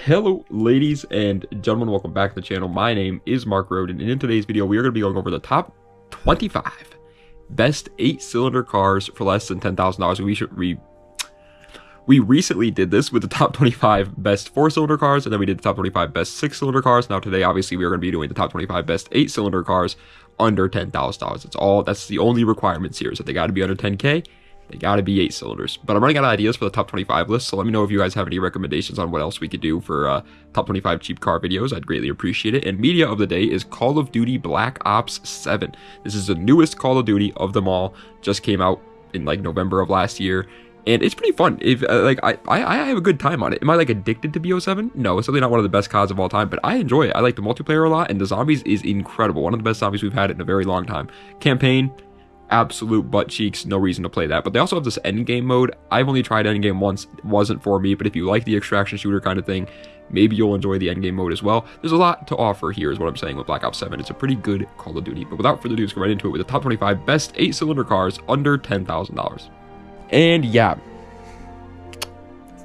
Hello ladies and gentlemen, welcome back to the channel. My name is Mark Roden, and in today's video we are going to be going over the top 25 best 8-cylinder cars for less than $10,000. We recently did this with the top 25 best 4-cylinder cars, and then we did the top 25 best 6-cylinder cars. Now today obviously we are going to be doing the top 25 best 8-cylinder cars under $10,000. That's the only requirements here, is that they got to be under 10K. They gotta be 8 cylinders. But I'm running out of ideas for the top 25 list, so let me know if you guys have any recommendations on what else we could do for top 25 cheap car videos. I'd greatly appreciate it. And media of the day is Call of Duty Black Ops 7. This is the newest Call of Duty of them all. Just came out in like November of last year. And it's pretty fun. If I have a good time on it. Am I like addicted to BO7? No, it's certainly not one of the best CODs of all time, but I enjoy it. I like the multiplayer a lot, and the zombies is incredible. One of the best zombies we've had in a very long time. Campaign, absolute butt cheeks, no reason to play that. But they also have this end game mode. I've only tried end game once, it wasn't for me, but if you like the extraction shooter kind of thing, maybe you'll enjoy the end game mode as well. There's a lot to offer here is what I'm saying with Black Ops 7. It's a pretty good Call of Duty. But without further ado, let's go right into it with the top 25 best 8-cylinder cars under $10,000. And yeah,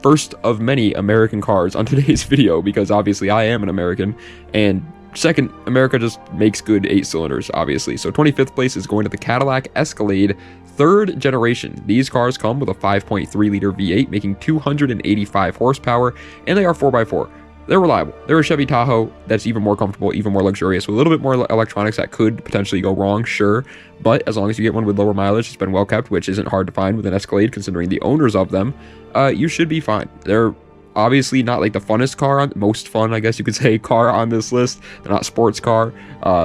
first of many American cars on today's video, because obviously I am an American, and second, America just makes good 8 cylinders, obviously. So 25th place is going to the Cadillac Escalade 3rd generation. These cars come with a 5.3 liter V8, making 285 horsepower, and they are 4x4. They're reliable. They're a Chevy Tahoe that's even more comfortable, even more luxurious, with a little bit more electronics that could potentially go wrong, sure. But as long as you get one with lower mileage, it's been well kept, which isn't hard to find with an Escalade, considering the owners of them, you should be fine. They're obviously not like the funnest car, most fun, I guess you could say, car on this list. They're not sports car.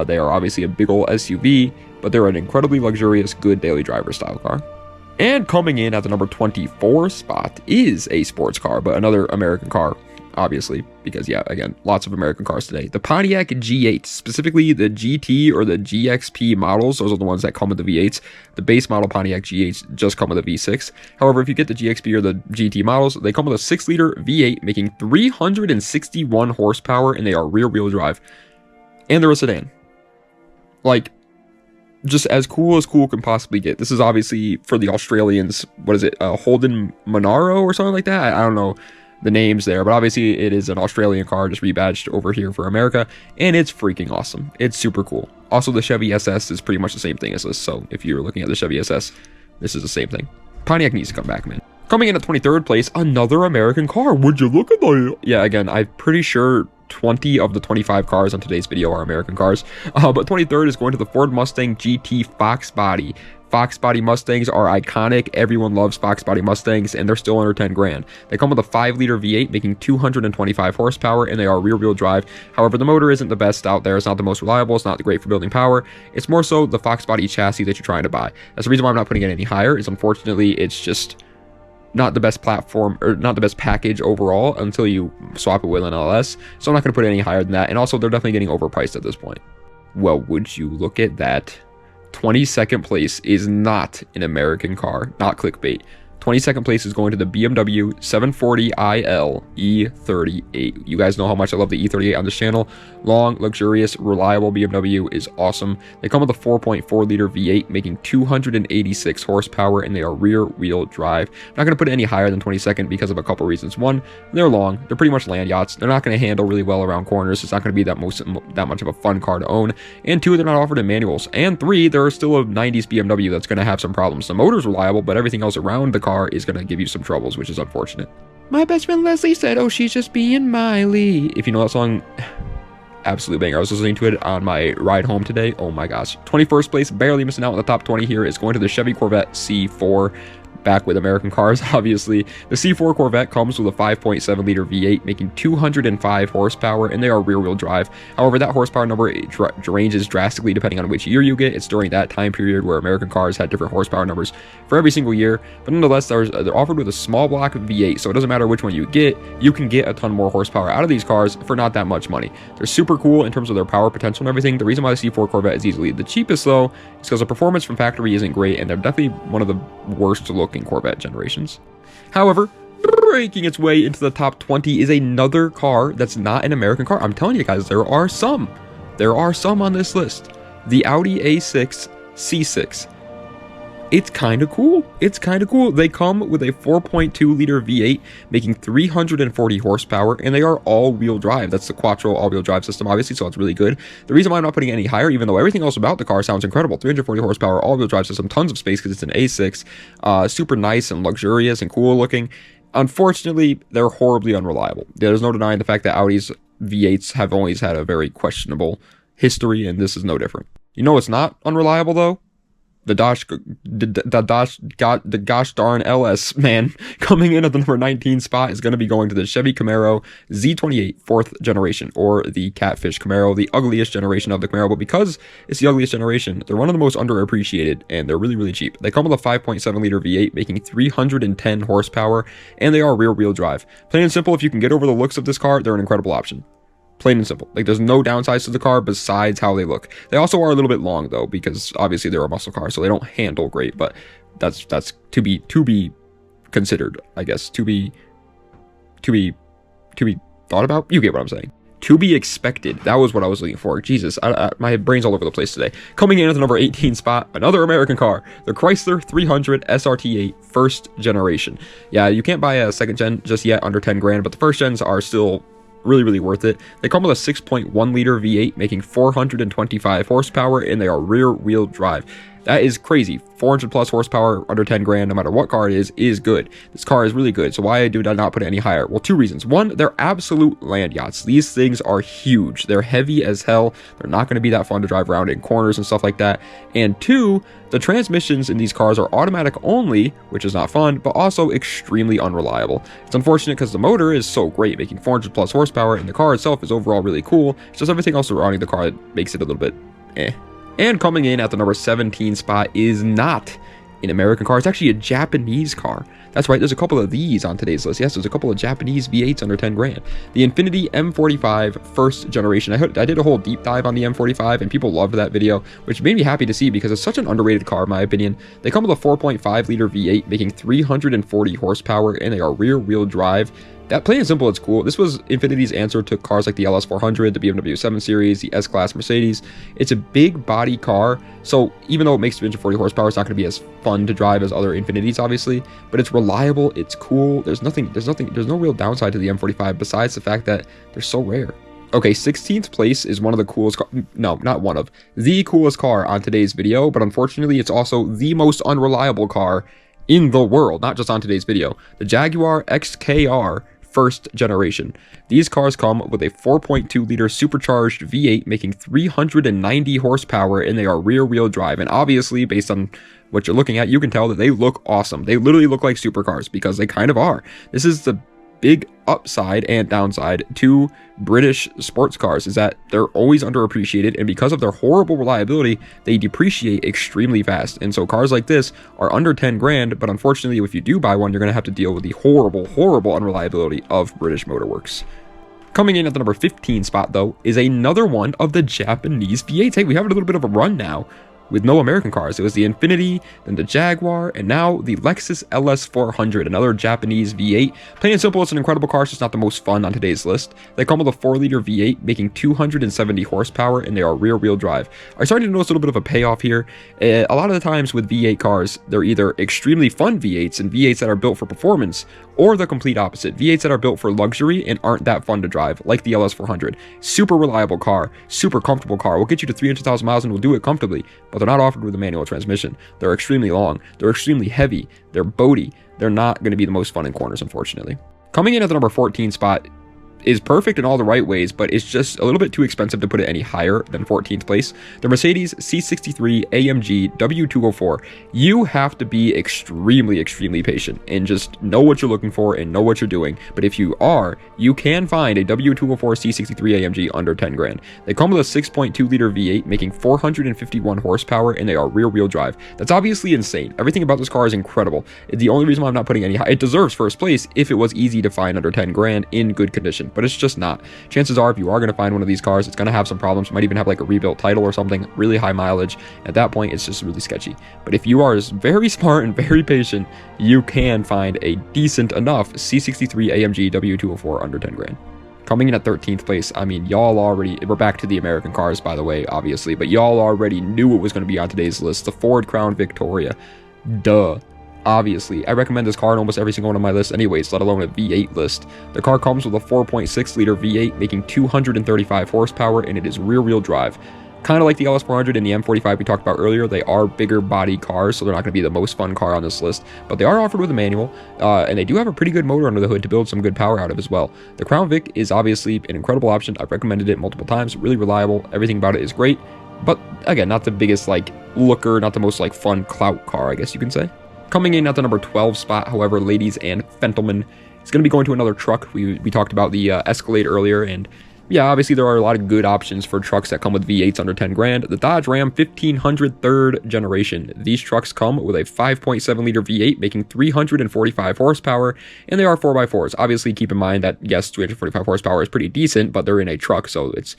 They are obviously a big old SUV, but they're an incredibly luxurious, good daily driver style car. And coming in at the number 24 spot is a sports car, but another American car, obviously, because yeah, again, lots of American cars today. The Pontiac G8, specifically the GT or the GXP models, those are the ones that come with the V8s. The base model Pontiac G8s just come with a V6. However, if you get the GXP or the GT models, they come with a 6-liter V8, making 361 horsepower, and they are rear-wheel drive. And they're a sedan. Like, just as cool can possibly get. This is obviously for the Australians. What is it? Holden Monaro or something like that? I don't know the names there, but obviously it is an Australian car just rebadged over here for America, and it's freaking awesome. It's super cool. Also, the Chevy SS is pretty much the same thing as this, so if you're looking at the Chevy SS, this is the same thing. Pontiac needs to come back, man. Coming in at 23rd place, another American car. Would you look at that? Yeah, again, I'm pretty sure 20 of the 25 cars on today's video are American cars, but 23rd is going to the Ford Mustang GT Fox Body. Fox Body Mustangs are iconic. Everyone loves Fox Body Mustangs, and they're still under 10 grand. They come with a 5-liter V8, making 225 horsepower, and they are rear-wheel drive. However, the motor isn't the best out there. It's not the most reliable. It's not great for building power. It's more so the Fox Body chassis that you're trying to buy. That's the reason why I'm not putting it any higher, is unfortunately it's just not the best platform, or not the best package overall until you swap it with an LS. So I'm not going to put it any higher than that. And also, they're definitely getting overpriced at this point. Well, would you look at that? 22nd place is not an American car, not clickbait. 22nd place is going to the BMW 740iL E38. You guys know how much I love the E38 on this channel. Long, luxurious, reliable BMW is awesome. They come with a 4.4 liter V8, making 286 horsepower, and they are rear-wheel drive. I'm not going to put it any higher than 22nd because of a couple reasons. One, they're long. They're pretty much land yachts. They're not going to handle really well around corners. It's not going to be that much of a fun car to own. And two, they're not offered in manuals. And three, they're still a 90s BMW that's going to have some problems. The motor's reliable, but everything else around the car is going to give you some troubles, which is unfortunate. My best friend Leslie said, oh, she's just being Miley. If you know that song, absolute banger. I was listening to it on my ride home today. Oh my gosh. 21st place, barely missing out in the top 20 here, is going to the Chevy Corvette C4. Back with American cars, obviously. The C4 Corvette comes with a 5.7 liter V8, making 205 horsepower, and they are rear-wheel drive. However, that horsepower number ranges drastically depending on which year you get. It's during that time period where American cars had different horsepower numbers for every single year. But nonetheless, they're offered with a small block of V8, so it doesn't matter which one you get. You can get a ton more horsepower out of these cars for not that much money. They're super cool in terms of their power potential and everything. The reason why the C4 Corvette is easily the cheapest, though, is because the performance from factory isn't great, and they're definitely one of the worst looking Corvette generations. However, breaking its way into the top 20 is another car that's not an American car. I'm telling you guys, there are some on this list. The Audi A6 C6. it's kind of cool. It's kind of cool. They come with a 4.2 liter V8 making 340 horsepower, and they are all-wheel drive. That's the Quattro all-wheel drive system, obviously, so it's really good. The reason why I'm not putting it any higher, even though everything else about the car sounds incredible, 340 horsepower all-wheel drive system, tons of space because it's an A6, super nice and luxurious and cool looking. Unfortunately, they're horribly unreliable. There's no denying the fact that Audi's V8s have always had a very questionable history, and this is no different. You know what's not unreliable, though? The gosh darn LS, man. Coming in at the number 19 spot is going to be going to the Chevy Camaro Z28 4th generation, or the Catfish Camaro, the ugliest generation of the Camaro. But because it's the ugliest generation, they're one of the most underappreciated, and they're really, really cheap. They come with a 5.7 liter V8 making 310 horsepower, and they are rear-wheel drive. Plain and simple, if you can get over the looks of this car, they're an incredible option. Plain and simple. Like, there's no downsides to the car besides how they look. They also are a little bit long, though, because obviously they're a muscle car, so they don't handle great. But that's to be considered, I guess. To be thought about. You get what I'm saying. To be expected. That was what I was looking for. Jesus, my brain's all over the place today. Coming in at the number 18 spot, another American car, the Chrysler 300 SRT8 first generation. Yeah, you can't buy a second gen just yet under 10 grand, but the first gens are still really worth it. They come with a 6.1 liter V8 making 425 horsepower, and they are rear wheel drive. That is crazy. 400 plus horsepower under 10 grand, no matter what car it is good. This car is really good. So why do I not put it any higher? Well, two reasons. One, they're absolute land yachts. These things are huge. They're heavy as hell. They're not going to be that fun to drive around in corners and stuff like that. And two, the transmissions in these cars are automatic only, which is not fun, but also extremely unreliable. It's unfortunate because the motor is so great, making 400 plus horsepower, and the car itself is overall really cool. It's just everything else surrounding the car that makes it a little bit eh. And coming in at the number 17 spot is not an American car. It's actually a Japanese car. That's right, there's a couple of these on today's list. Yes, there's a couple of Japanese V8s under 10 grand. The Infiniti M45 first generation. I did a whole deep dive on the M45, and people loved that video, which made me happy to see because it's such an underrated car, in my opinion. They come with a 4.5 liter V8 making 340 horsepower, and they are rear-wheel drive. That, plain and simple, it's cool. This was Infiniti's answer to cars like the LS400, the BMW 7 Series, the S-Class Mercedes. It's a big body car, so even though it makes 340 horsepower, it's not going to be as fun to drive as other Infinitis, obviously. But it's reliable, it's cool. There's no real downside to the M45 besides the fact that they're so rare. Okay, 16th place is one of the coolest the coolest car on today's video, but unfortunately, it's also the most unreliable car in the world, not just on today's video. The Jaguar XKR first generation. These cars come with a 4.2 liter supercharged V8 making 390 horsepower, and they are rear wheel drive. And obviously, based on what you're looking at, you can tell that they look awesome. They literally look like supercars because they kind of are. This is the big upside and downside to British sports cars, is that they're always underappreciated, and because of their horrible reliability, they depreciate extremely fast. And so cars like this are under 10 grand, but unfortunately, if you do buy one, you're going to have to deal with the horrible unreliability of British Motorworks. Coming in at the number 15 spot, though, is another one of the Japanese V8s. Hey, we have a little bit of a run now with no American cars. It was the Infiniti, then the Jaguar, and now the Lexus LS400, another Japanese V8. Plain and simple, it's an incredible car, it's just not the most fun on today's list. They come with a 4 liter V8 making 270 horsepower, and they are rear wheel drive. I'm starting to notice a little bit of a payoff here. A lot of the times with V8 cars, they're either extremely fun V8s and V8s that are built for performance, or the complete opposite, V8s that are built for luxury and aren't that fun to drive, like the LS400. Super reliable car, super comfortable car, will get you to 300,000 miles and will do it comfortably, but they're not offered with a manual transmission. They're extremely long, they're extremely heavy, they're boaty, they're not going to be the most fun in corners, unfortunately. Coming in at the number 14 spot is perfect in all the right ways, but it's just a little bit too expensive to put it any higher than 14th place. The Mercedes C63 AMG W204. You have to be extremely patient and just know what you're looking for and know what you're doing. But if you are, you can find a W204 C63 AMG under 10 grand. They come with a 6.2 liter V8 making 451 horsepower, and they are rear wheel drive. That's obviously insane. Everything about this car is incredible. The only reason why I'm not putting any high, it deserves first place if it was easy to find under 10 grand in good condition. But it's just not. Chances are, if you are going to find one of these cars, it's going to have some problems. It might even have like a rebuilt title or something, really high mileage. At that point, it's just really sketchy. But if you are very smart and very patient, you can find a decent enough C63 AMG W204 under 10 grand. Coming in at 13th place, I mean, y'all already, we're back to the American cars, by the way, obviously, but y'all already knew it was going to be on today's list, the Ford Crown Victoria. Duh. Obviously, I recommend this car on almost every single one of my lists anyways, let alone a V8 list. The car comes with a 4.6 liter V8 making 235 horsepower, and it is rear-wheel drive. Kind of like the LS400 and the M45 we talked about earlier, they are bigger body cars, so they're not going to be the most fun car on this list, but they are offered with a manual, and they do have a pretty good motor under the hood to build some good power out of as well. The Crown Vic is obviously an incredible option. I've recommended it multiple times, really reliable, everything about it is great, but again, not the biggest like looker, not the most like fun clout car, I guess you can say. Coming in at the number 12 spot, however, ladies and gentlemen, it's going to be going to another truck. We talked about the Escalade earlier, and yeah, obviously there are a lot of good options for trucks that come with V8s under 10 grand. The Dodge Ram 1500 third generation. These trucks come with a 5.7 liter V8 making 345 horsepower, and they are 4x4s. Obviously, keep in mind that, yes, 345 horsepower is pretty decent, but they're in a truck, so it's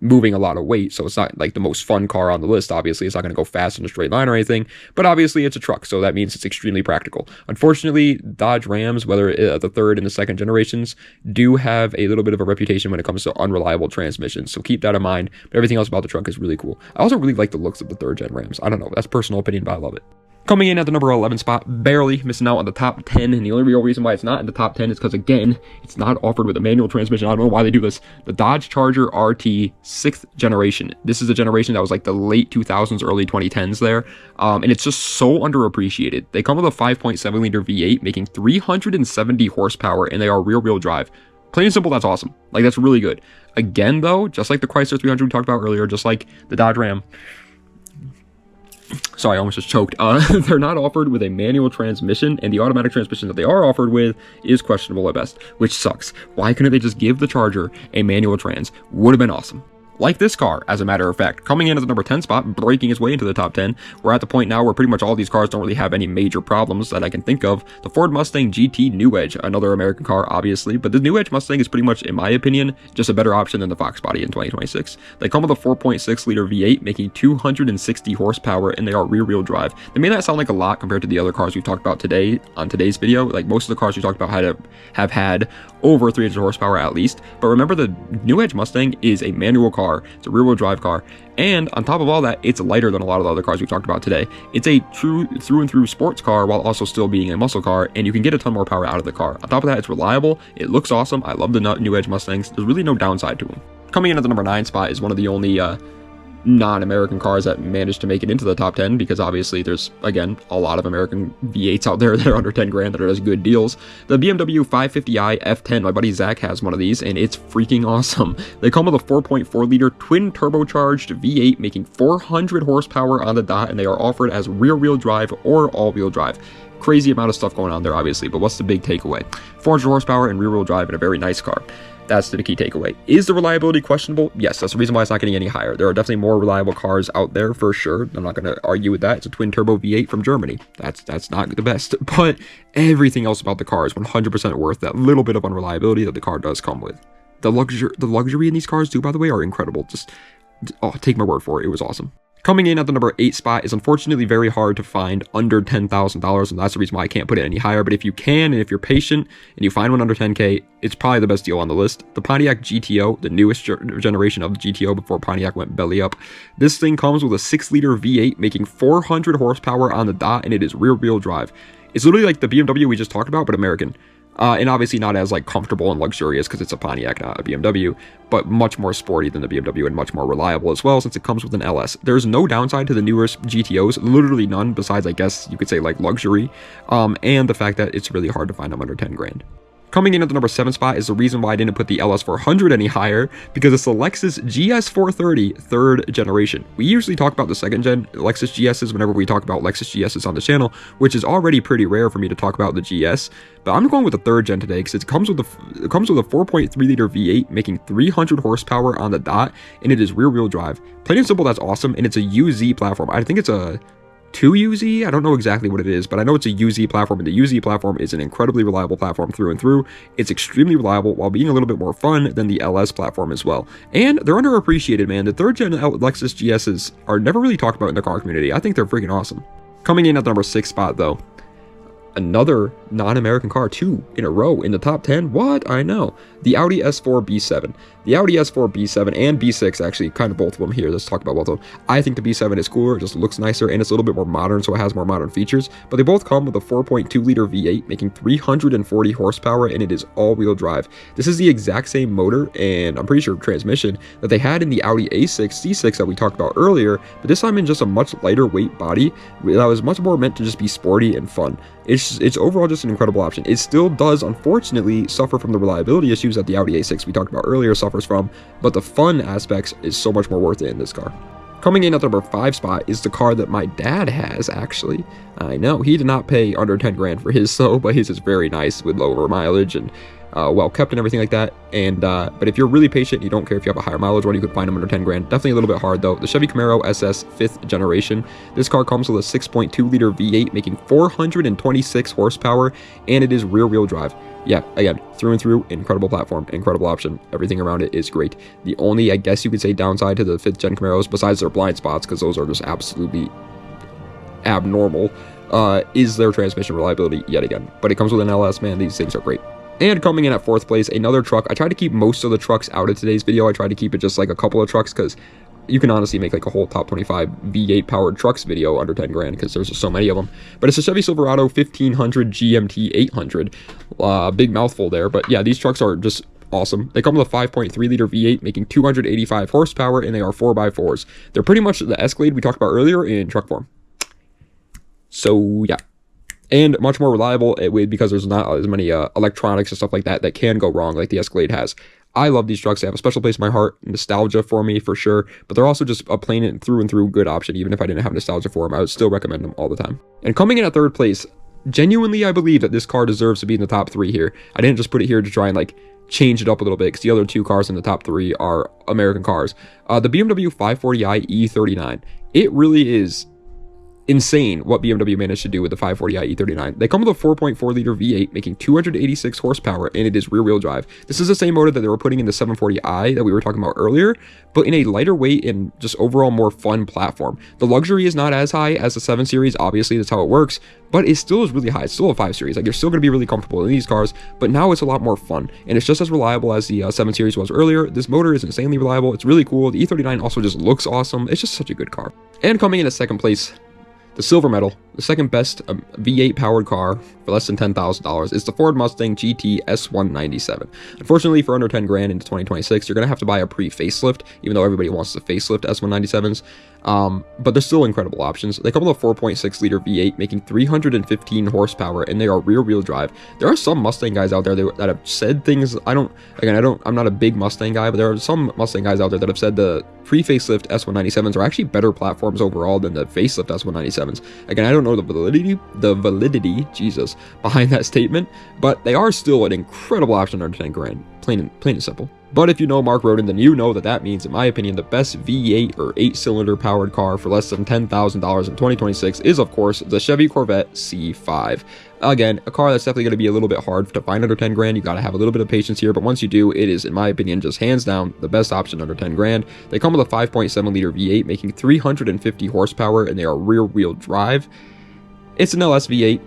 moving a lot of weight, so it's not like the most fun car on the list. Obviously, it's not going to go fast in a straight line or anything, but obviously it's a truck, so that means it's extremely practical. Unfortunately, Dodge Rams, whether the third and the second generations, do have a little bit of a reputation when it comes to unreliable transmissions, so keep that in mind. But everything else about the truck is really cool. I also really like the looks of the third gen Rams. I don't know, that's personal opinion, but I love it. Coming in at the number 11 spot, barely missing out on the top 10, and the only real reason why it's not in the top 10 is because, again, it's not offered with a manual transmission. I don't know why they do this. The Dodge Charger RT 6th generation. This is a generation that was like the late 2000s, early 2010s there, and it's just so underappreciated. They come with a 5.7 liter V8 making 370 horsepower, and they are rear-wheel drive. Plain and simple, that's awesome. Like, that's really good. Again, though, just like the Chrysler 300 we talked about earlier, just like the Dodge Ram, sorry, I almost just choked. They're not offered with a manual transmission, and the automatic transmission that they are offered with is questionable at best, which sucks. Why couldn't they just give the Charger a manual trans? Would have been awesome. Like this car, as a matter of fact. Coming in at the number 10 spot, breaking its way into the top 10, we're at the point now where pretty much all these cars don't really have any major problems that I can think of. The Ford Mustang GT New Edge, another American car, obviously, but the New Edge Mustang is pretty much, in my opinion, just a better option than the Fox Body in 2026. They come with a 4.6 liter V8, making 260 horsepower, and they are rear-wheel drive. They may not sound like a lot compared to the other cars we've talked about today on today's video. Like, most of the cars we talked about have had over 300 horsepower at least, but remember, the New Edge Mustang is a manual car. It's a rear-wheel drive car, and on top of all that, it's lighter than a lot of the other cars we've talked about today. It's a true through-and-through sports car while also still being a muscle car, and you can get a ton more power out of the car. On top of that, it's reliable, it looks awesome. I love the New Edge Mustangs. There's really no downside to them. Coming in at the number 9 spot is one of the only non-American cars that managed to make it into the top 10, because obviously there's, again, a lot of American V8s out there that are under 10 grand that are as good deals. The BMW 550i F10, my buddy Zach has one of these, and it's freaking awesome. They come with a 4.4 liter twin turbocharged V8 making 400 horsepower on the dot, and they are offered as rear-wheel drive or all-wheel drive. Crazy amount of stuff going on there, obviously, but what's the big takeaway? 400 horsepower and rear-wheel drive in a very nice car. That's the key takeaway. Is the reliability questionable? Yes, that's the reason why it's not getting any higher. There are definitely more reliable cars out there for sure. I'm not going to argue with that. It's a twin turbo V8 from Germany. That's not the best, but everything else about the car is 100% worth that little bit of unreliability that the car does come with. The luxury in these cars too, by the way, are incredible. Just take my word for it. It was awesome. Coming in at the number 8 spot is unfortunately very hard to find under $10,000, and that's the reason why I can't put it any higher. But if you can, and if you're patient, and you find one under 10K, it's probably the best deal on the list. The Pontiac GTO, the newest generation of the GTO before Pontiac went belly up. This thing comes with a 6 liter V8 making 400 horsepower on the dot, and it is rear-wheel drive. It's literally like the BMW we just talked about, but American. And obviously not as like comfortable and luxurious because it's a Pontiac, not a BMW, but much more sporty than the BMW and much more reliable as well since it comes with an LS. There's no downside to the newer GTOs, literally none, besides I guess you could say like luxury, and the fact that it's really hard to find them under 10 grand. Coming in at the number 7 spot is the reason why I didn't put the LS400 any higher, because it's the Lexus GS430 3rd generation. We usually talk about the 2nd gen Lexus GSs whenever we talk about Lexus GSs on the channel, which is already pretty rare for me to talk about the GS, but I'm going with the 3rd gen today because it comes with a 4.3 liter V8 making 300 horsepower on the dot, and it is rear-wheel drive. Plain and simple, that's awesome, and it's a UZ platform. I think it's a 2UZ? I don't know exactly what it is, but I know it's a UZ platform, and the UZ platform is an incredibly reliable platform through and through. It's extremely reliable while being a little bit more fun than the LS platform as well. And they're underappreciated, man. The 3rd gen Lexus GSs are never really talked about in the car community. I think they're freaking awesome. Coming in at the number 6 spot, though, another non-American car, 2 in a row in the top 10. What? I know. The Audi S4 B7. The Audi S4 B7 and B6, actually, kind of both of them here. Let's talk about both of them. I think the B7 is cooler. It just looks nicer, and it's a little bit more modern, so it has more modern features. But they both come with a 4.2-liter V8, making 340 horsepower, and it is all-wheel drive. This is the exact same motor, and I'm pretty sure transmission, that they had in the Audi A6 C6 that we talked about earlier, but this time in just a much lighter weight body that was much more meant to just be sporty and fun. It's overall just an incredible option. It still does, unfortunately, suffer from the reliability issues that the Audi A6 we talked about earlier suffers from, but the fun aspects is so much more worth it in this car. Coming in at the number 5 spot is the car that my dad has, actually. I know, he did not pay under 10 grand for his, though, but his is very nice with lower mileage and well kept and everything like that. And but if you're really patient, you don't care if you have a higher mileage one, you could find them under 10 grand. Definitely a little bit hard though. The Chevy Camaro SS 5th generation. This car comes with a 6.2-liter V8 making 426 horsepower, and it is rear-wheel drive. Yeah, again, through and through, incredible platform, incredible option. Everything around it is great. The only, I guess you could say, downside to the 5th gen Camaros, besides their blind spots, because those are just absolutely abnormal, is their transmission reliability yet again. But it comes with an LS, man. These things are great. And coming in at 4th place, another truck. I tried to keep most of the trucks out of today's video. I tried to keep it just like a couple of trucks, because you can honestly make like a whole top 25 V8 powered trucks video under 10 grand, because there's just so many of them. But it's a Chevy Silverado 1500 GMT 800. Big mouthful there, but yeah, these trucks are just awesome. They come with a 5.3-liter V8 making 285 horsepower, and they are 4x4s. They're pretty much the Escalade we talked about earlier in truck form. So yeah, and much more reliable because there's not as many electronics and stuff like that that can go wrong like the Escalade has. I love these trucks. They have a special place in my heart, nostalgia for me for sure, but they're also just a plain and through good option. Even if I didn't have nostalgia for them, I would still recommend them all the time. And coming in at 3rd place, genuinely I believe that this car deserves to be in the top 3 here. I didn't just put it here to try and like change it up a little bit, because the other 2 cars in the top 3 are American cars. The BMW 540i E39. It really is insane what BMW managed to do with the 540i E39. They come with a 4.4-liter V8 making 286 horsepower, and it is rear-wheel drive. This is the same motor that they were putting in the 740i that we were talking about earlier, but in a lighter weight and just overall more fun platform. The luxury is not as high as the 7 Series, obviously that's how it works, but it still is really high. It's still a 5 Series. Like, you're still going to be really comfortable in these cars, but now it's a lot more fun, and it's just as reliable as the 7 Series was earlier. This motor is insanely reliable. It's really cool. The E39 also just looks awesome. It's just such a good car. And coming in at 2nd place, the silver medal, the second best V8 powered car for less than $10,000 is the Ford Mustang GT S197. Unfortunately, for under 10 grand into 2026, you're going to have to buy a pre-facelift, even though everybody wants the facelift S197s. But they're still incredible options. They come with a 4.6-liter V8 making 315 horsepower, and they are rear-wheel drive. There are some Mustang guys out there that have said things. I'm not a big Mustang guy, but there are some Mustang guys out there that have said the pre-facelift S197s are actually better platforms overall than the facelift S197s. Again, I don't know the validity, Jesus, behind that statement, but they are still an incredible option under 10 grand, plain and simple. But if you know Mark Roden, then you know that that means, in my opinion, the best V8 or 8-cylinder powered car for less than $10,000 in 2026 is, of course, the Chevy Corvette C5. Again, a car that's definitely going to be a little bit hard to find under 10 grand. You got to have a little bit of patience here, but once you do, it is, in my opinion, just hands down the best option under 10 grand. They come with a 5.7-liter V8 making 350 horsepower, and they are rear-wheel drive. It's an LS V8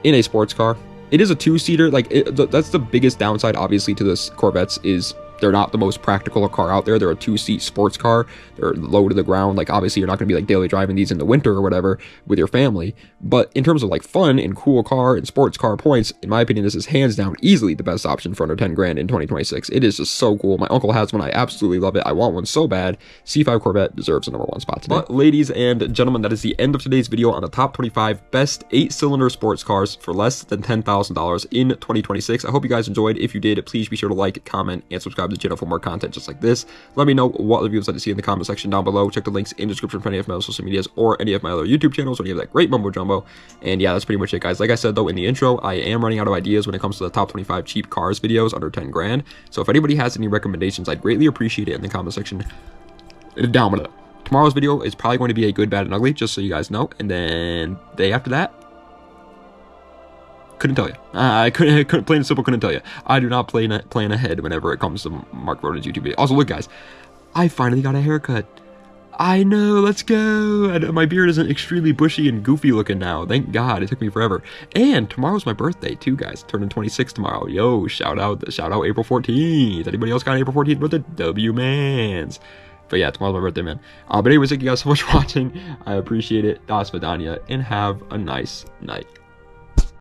in a sports car. It is a 2-seater. That's the biggest downside, obviously, to this Corvettes is they're not the most practical car out there. They're a 2-seat sports car. They're low to the ground. Like, obviously, you're not going to be like daily driving these in the winter or whatever with your family. But in terms of like fun and cool car and sports car points, in my opinion, this is hands down easily the best option for under 10 grand in 2026. It is just so cool. My uncle has one. I absolutely love it. I want one so bad. C5 Corvette deserves the #1 spot today. But ladies and gentlemen, that is the end of today's video on the top 25 best 8-cylinder sports cars for less than $10,000 in 2026. I hope you guys enjoyed. If you did, please be sure to like, comment, and subscribe to the channel for more content just like this. Let me know what reviews I'd like to see in the comment section down below. Check the links in the description for any of my other social medias or any of my other YouTube channels or any of that great mumbo jumbo. And yeah, that's pretty much it, guys. Like I said, though, in the intro, I am running out of ideas when it comes to the top 25 cheap cars videos under 10 grand. So if anybody has any recommendations, I'd greatly appreciate it in the comment section down below. Tomorrow's video is probably going to be a good, bad, and ugly, just so you guys know. And then the day after that, couldn't tell you. I couldn't plain and simple couldn't tell you. I do not plan ahead whenever it comes to Mark Roden's YouTube video. Also, look, guys, I finally got a haircut. I know, let's go. And my beard isn't extremely bushy and goofy looking now. Thank God, it took me forever. And tomorrow's my birthday too, guys. Turning 26 tomorrow. Yo, shout out April 14th. Anybody else got an April 14th birthday? W-mans. But yeah, tomorrow's my birthday, man. But anyways, thank you guys so much for watching. I appreciate it. Das Vidania, and have a nice night.